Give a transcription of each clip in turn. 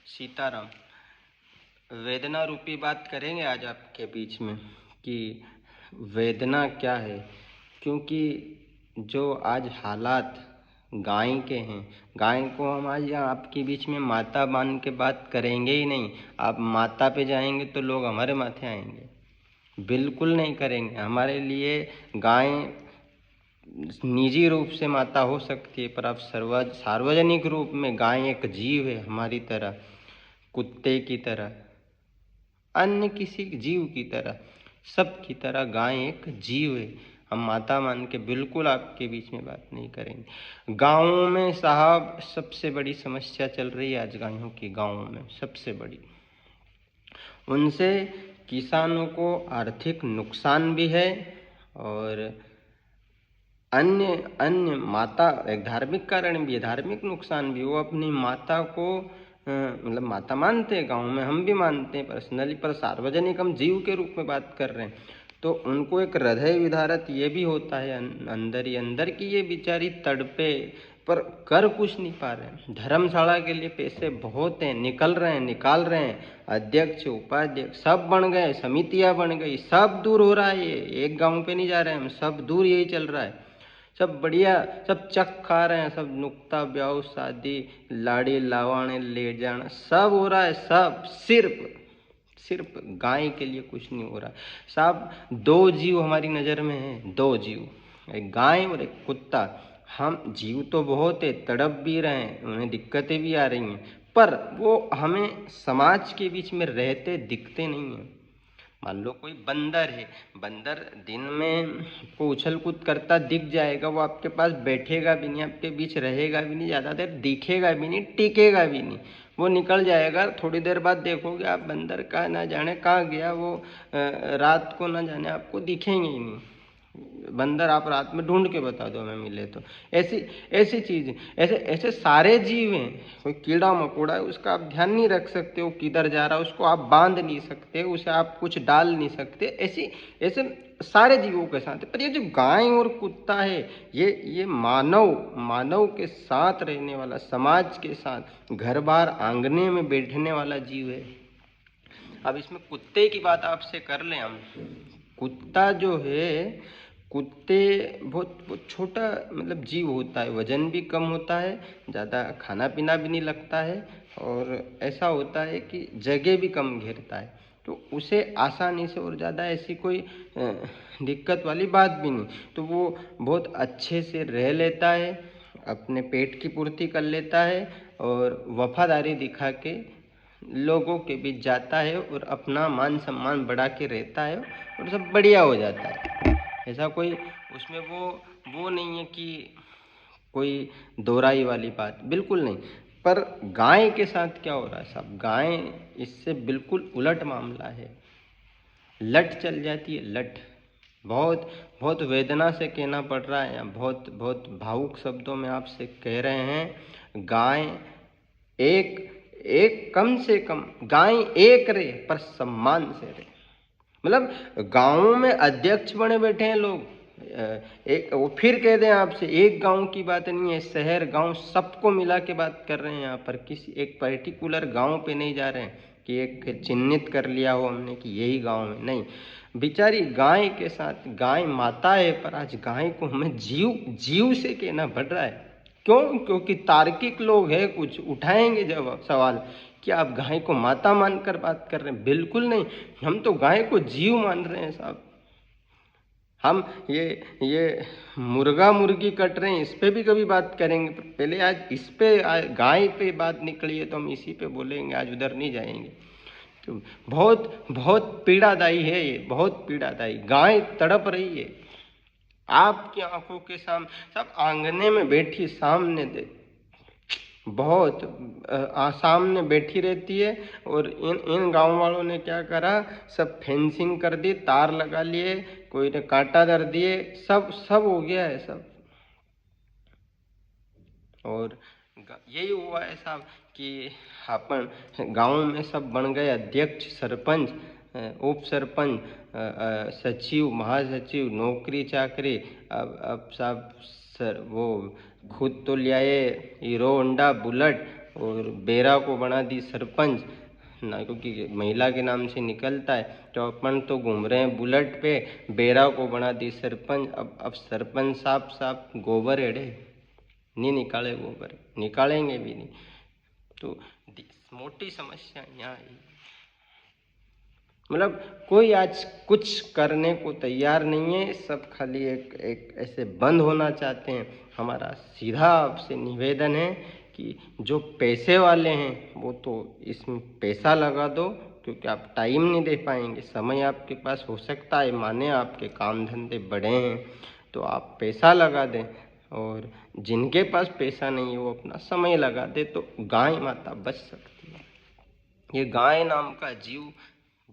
सीताराम। वेदना रूपी बात करेंगे आज आपके बीच में कि वेदना क्या है। क्योंकि जो आज हालात गाय के हैं, गाय को हम आज यहाँ आपके बीच में माता मान के बात करेंगे ही नहीं। आप माता पे जाएंगे तो लोग हमारे माथे आएंगे, बिल्कुल नहीं करेंगे। हमारे लिए गाय निजी रूप से माता हो सकती है, पर अब सार्वजनिक रूप में गाय एक जीव है, हमारी तरह, कुत्ते की तरह, अन्य किसी जीव की तरह, सब की तरह गाय एक जीव है। हम माता मान के बिल्कुल आपके बीच में बात नहीं करेंगे। गाँवों में साहब सबसे बड़ी समस्या चल रही है आज गायों की, गाँवों में सबसे बड़ी। उनसे किसानों को आर्थिक नुकसान भी है और अन्य अन्य माता एक धार्मिक कारण भी है, धार्मिक नुकसान भी। वो अपनी माता को मतलब माता मानते हैं, गाँव में हम भी मानते हैं पर्सनली, पर सार्वजनिक हम जीव के रूप में बात कर रहे हैं। तो उनको एक हृदय विदारक ये भी होता है अंदर ही अंदर कि ये बेचारी तड़पे, पर कर कुछ नहीं पा रहे हैं। धर्मशाला के लिए पैसे बहुत हैं, निकाल रहे हैं, अध्यक्ष उपाध्यक्ष सब बन गए, समितियां बन गई, सब दूर हो रहा है। ये एक गांव पे नहीं जा रहे हम, सब दूर यही चल रहा है। सब बढ़िया, सब चक खा रहे हैं, सब नुक्ता ब्याह शादी लाड़ी लावाने ले जाना सब हो रहा है। सब सिर्फ गाय के लिए कुछ नहीं हो रहा साहब। दो जीव हमारी नज़र में है, दो जीव, एक गाय और एक कुत्ता। हम जीव तो बहुत है, तड़प भी रहे हैं, उन्हें दिक्कतें भी आ रही हैं, पर वो हमें समाज के बीच में रहते दिखते नहीं हैं। मान लो कोई बंदर है, बंदर दिन में को उछल कूद करता दिख जाएगा, वो आपके पास बैठेगा भी नहीं, आपके बीच रहेगा भी नहीं, ज़्यादा देर दिखेगा भी नहीं, टिकेगा भी नहीं, वो निकल जाएगा। थोड़ी देर बाद देखोगे आप बंदर का ना जाने कहाँ गया वो, रात को ना जाने आपको दिखेंगे ही नहीं बंदर। आप रात में ढूंढ के बता दो हमें मिले तो। ऐसी ऐसी चीज़, ऐसे ऐसे सारे जीव हैं। कोई कीड़ा मकोड़ा है, उसका आप ध्यान नहीं रख सकते, वो किधर जा रहा है उसको आप बांध नहीं सकते, उसे आप कुछ डाल नहीं सकते। ऐसे सारे जीवों के साथ है। पर ये जो गाय और कुत्ता है, ये मानव के साथ रहने वाला, समाज के साथ घर बार आंगने में बैठने वाला जीव है। अब इसमें कुत्ते की बात आपसे कर लें हम। कुत्ता जो है, कुत्ते बहुत छोटा मतलब जीव होता है, वजन भी कम होता है, ज़्यादा खाना पीना भी नहीं लगता है, और ऐसा होता है कि जगह भी कम घेरता है। तो उसे आसानी से, और ज़्यादा ऐसी कोई दिक्कत वाली बात भी नहीं, तो वो बहुत अच्छे से रह लेता है, अपने पेट की पूर्ति कर लेता है और वफादारी दिखा के लोगों के बीच जाता है और अपना मान सम्मान बढ़ा के रहता है और सब बढ़िया हो जाता है। ऐसा कोई उसमें वो नहीं है कि कोई दोहराई वाली बात, बिल्कुल नहीं। पर गाय के साथ क्या हो रहा है साहब, गाय इससे बिल्कुल उलट मामला है। लट चल जाती है, लट। बहुत बहुत वेदना से कहना पड़ रहा है, या बहुत बहुत भावुक शब्दों में आपसे कह रहे हैं, गाय एक एक कम से कम गाय एक रहे पर सम्मान से रहे। मतलब गाँवों में अध्यक्ष बने बैठे हैं लोग। एक वो फिर कह दें आपसे, एक गांव की बात नहीं है, शहर गांव सबको मिला के बात कर रहे हैं यहाँ पर। किसी एक पर्टिकुलर गांव पे नहीं जा रहे हैं कि एक चिन्हित कर लिया हो हमने कि यही गांव है, नहीं। बेचारी गाय के साथ, गाय माता है, पर आज गाय को हमें जीव से कहना पड़ रहा है। क्यों? क्योंकि तार्किक लोग हैं, कुछ उठाएंगे जब सवाल कि आप गाय को माता मानकर बात कर रहे हैं। बिल्कुल नहीं, हम तो गाय को जीव मान रहे हैं साहब। हम ये मुर्गा मुर्गी कट रहे हैं, इस पे भी कभी बात करेंगे, पर पहले आज इस पे गाय पे बात निकली है तो हम इसी पे बोलेंगे, आज उधर नहीं जाएंगे। तो बहुत बहुत पीड़ादायी है ये, बहुत पीड़ादायी। गाय तड़प रही है आपकी आंखों के सामने, सब आंगने में बैठी सामने दे, बहुत सामने बैठी रहती है। और इन गांव वालों ने क्या करा, सब फेंसिंग कर दी, तार लगा लिए, कोई ने कांटा दर दिए, सब हो गया है सब। और यही हुआ है साहब कि अपन गांव में सब बन गए अध्यक्ष, सरपंच, उप सरपंच, सचिव, महासचिव, नौकरी चाकरी। अब साहब सर वो खुद तो ले आए हीरो होंडा बुलेट, और बेरा को बना दी सरपंच ना, क्योंकि महिला के नाम से निकलता है। तो अपन तो घूम रहे हैं बुलेट पे, बेरा को बना दी सरपंच। अब सरपंच साहब गोबर एड़े नहीं निकाले, गोबर निकालेंगे भी नहीं। तो मोटी समस्या यहाँ है, मतलब कोई आज कुछ करने को तैयार नहीं है, सब खाली एक ऐसे बंद होना चाहते हैं। हमारा सीधा आपसे निवेदन है कि जो पैसे वाले हैं वो तो इसमें पैसा लगा दो, क्योंकि आप टाइम नहीं दे पाएंगे, समय आपके पास हो सकता है, माने आपके काम धंधे बड़े हैं तो आप पैसा लगा दें, और जिनके पास पैसा नहीं है वो अपना समय लगा दे, तो गाय माता बच सकती है। ये गाय नाम का जीव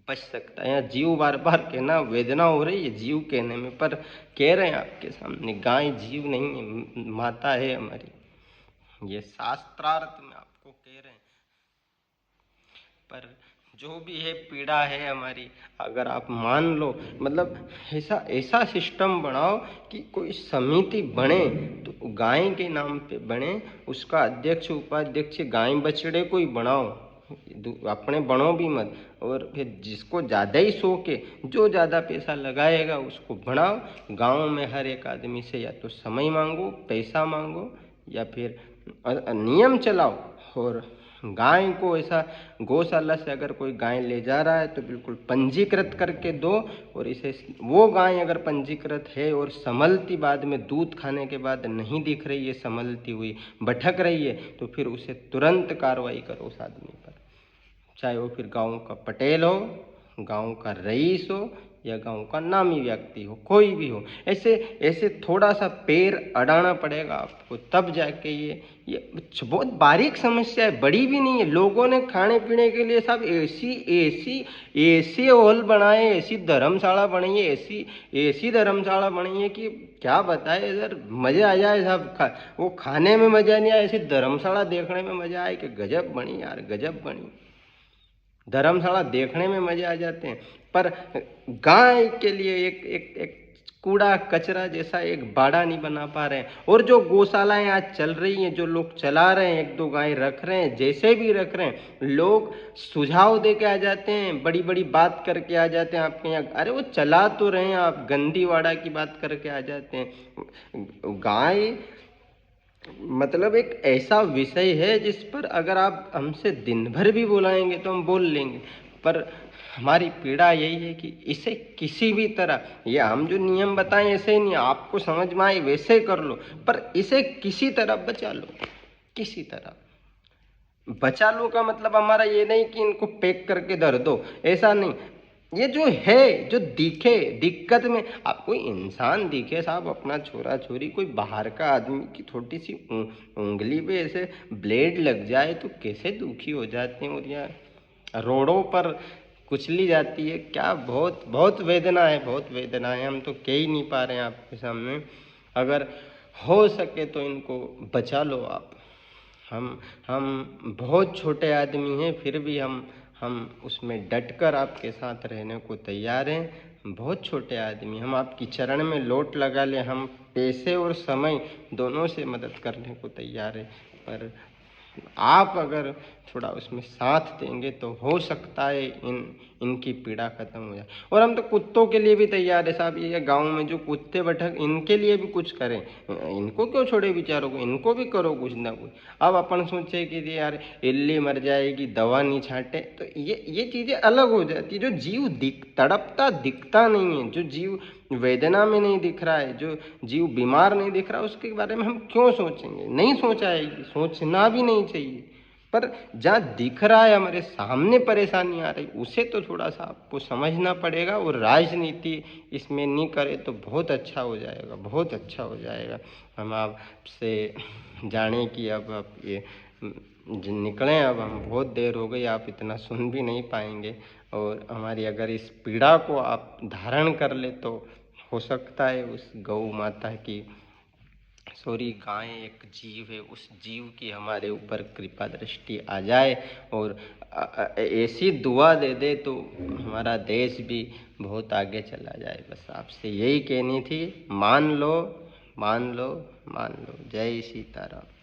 बच सकता है। यहाँ जीव बार बार कहना वेदना हो रही है जीव कहने में, पर कह रहे हैं आपके सामने गाय जीव नहीं है, माता है हमारी, ये शास्त्रार्थ में आपको कह रहे हैं। पर जो भी है पीड़ा है हमारी, अगर आप मान लो, मतलब ऐसा सिस्टम बनाओ कि कोई समिति बने तो गाय के नाम पे बने, उसका अध्यक्ष उपाध्यक्ष गाय बछड़े को ही बनाओ, अपने बनो भी मत, और फिर जिसको ज़्यादा ही शौक है, जो ज़्यादा पैसा लगाएगा उसको बढ़ाओ। गांव में हर एक आदमी से या तो समय मांगो, पैसा मांगो, या फिर नियम चलाओ। और गाय को ऐसा गौशाला से अगर कोई गाय ले जा रहा है तो बिल्कुल पंजीकृत करके दो, और इसे वो गाय अगर पंजीकृत है और संभलती बाद में दूध खाने के बाद नहीं दिख रही है, संभलती हुई भटक रही है, तो फिर उसे तुरंत कार्रवाई करो उस आदमी पर, चाहे वो फिर गांव का पटेल हो, गांव का रईस हो, या गांव का नामी व्यक्ति हो, कोई भी हो। ऐसे थोड़ा सा पैर अड़ाना पड़ेगा आपको, तब जाके ये बहुत बारीक समस्या है, बड़ी भी नहीं है। लोगों ने खाने पीने के लिए सब ऐसी हॉल बनाए, ऐसी धर्मशाला बनी है, ऐसी धर्मशाला बनी है कि क्या बताए, इधर मजे आ जाए सब। वो खाने में मजा नहीं आया, ऐसी धर्मशाला देखने में मजा आए कि गजब बनी यार, गजब बनी। धर्मशाला देखने में मजे आ जाते हैं, पर गाय के लिए एक कूड़ा कचरा जैसा एक बाड़ा नहीं बना पा रहे हैं। और जो गौशालाएं आज चल रही हैं, जो लोग चला रहे हैं, एक दो गाय रख रहे हैं, जैसे भी रख रहे हैं, लोग सुझाव दे के आ जाते हैं, बड़ी बड़ी बात करके आ जाते हैं आपके यहाँ। अरे वो चला तो रहे हैं, आप गंदी वाड़ा की बात करके आ जाते हैं। गाय मतलब एक ऐसा विषय है जिस पर अगर आप हमसे दिन भर भी बुलाएंगे तो हम बोल लेंगे, पर हमारी पीड़ा यही है कि इसे किसी भी तरह, ये हम जो नियम बताएं ऐसे ही नहीं, आपको समझ में आए वैसे कर लो, पर इसे किसी तरह बचा लो, किसी तरह बचा लो। का मतलब हमारा ये नहीं कि इनको पैक करके धर दो, ऐसा नहीं। ये जो है, जो दिखे, दिक्कत में आप कोई इंसान दिखे साहब, अपना छोरा छोरी, कोई बाहर का आदमी की छोटी सी उंगली पे ऐसे ब्लेड लग जाए तो कैसे दुखी हो जाते हैं, और यहाँ रोडों पर कुचली जाती है, क्या बहुत बहुत वेदना है, बहुत वेदना है। हम तो कह ही नहीं पा रहे हैं आपके सामने। अगर हो सके तो इनको बचा लो आप। हम बहुत छोटे आदमी हैं, फिर भी हम उसमें डटकर आपके साथ रहने को तैयार हैं। बहुत छोटे आदमी, हम आपकी चरण में लोट लगा ले, हम पैसे और समय दोनों से मदद करने को तैयार हैं, पर आप अगर थोड़ा उसमें साथ देंगे तो हो सकता है इनकी पीड़ा खत्म हो जाए। और हम तो कुत्तों के लिए भी तैयार है साहब, ये गांव में जो कुत्ते बैठक, इनके लिए भी कुछ करें, इनको क्यों छोड़े बेचारों को, इनको भी करो कुछ ना कुछ। अब अपन सोचे कि यार इल्ली मर जाएगी, दवा नहीं छांटे, तो ये चीज़ें अलग हो जाती है। जो जीव तड़पता दिखता नहीं है, जो जीव वेदना में नहीं दिख रहा है, जो जीव बीमार नहीं दिख रहा, उसके बारे में हम क्यों सोचेंगे, नहीं सोचाएगी, सोचना भी नहीं चाहिए। पर जहाँ दिख रहा है, हमारे सामने परेशानी आ रही, उसे तो थोड़ा सा आपको समझना पड़ेगा, और राजनीति इसमें नहीं करे तो बहुत अच्छा हो जाएगा, बहुत अच्छा हो जाएगा। हम आपसे जाने कि अब आप ये निकलें, अब हम बहुत देर हो गई, आप इतना सुन भी नहीं पाएंगे, और हमारी अगर इस पीड़ा को आप धारण कर ले तो हो सकता है उस गौ माता की, सॉरी गाय एक जीव है, उस जीव की हमारे ऊपर कृपा दृष्टि आ जाए, और ऐसी दुआ दे दे तो हमारा देश भी बहुत आगे चला जाए। बस आपसे यही कहनी थी, मान लो मान लो मान लो। जय सीताराम।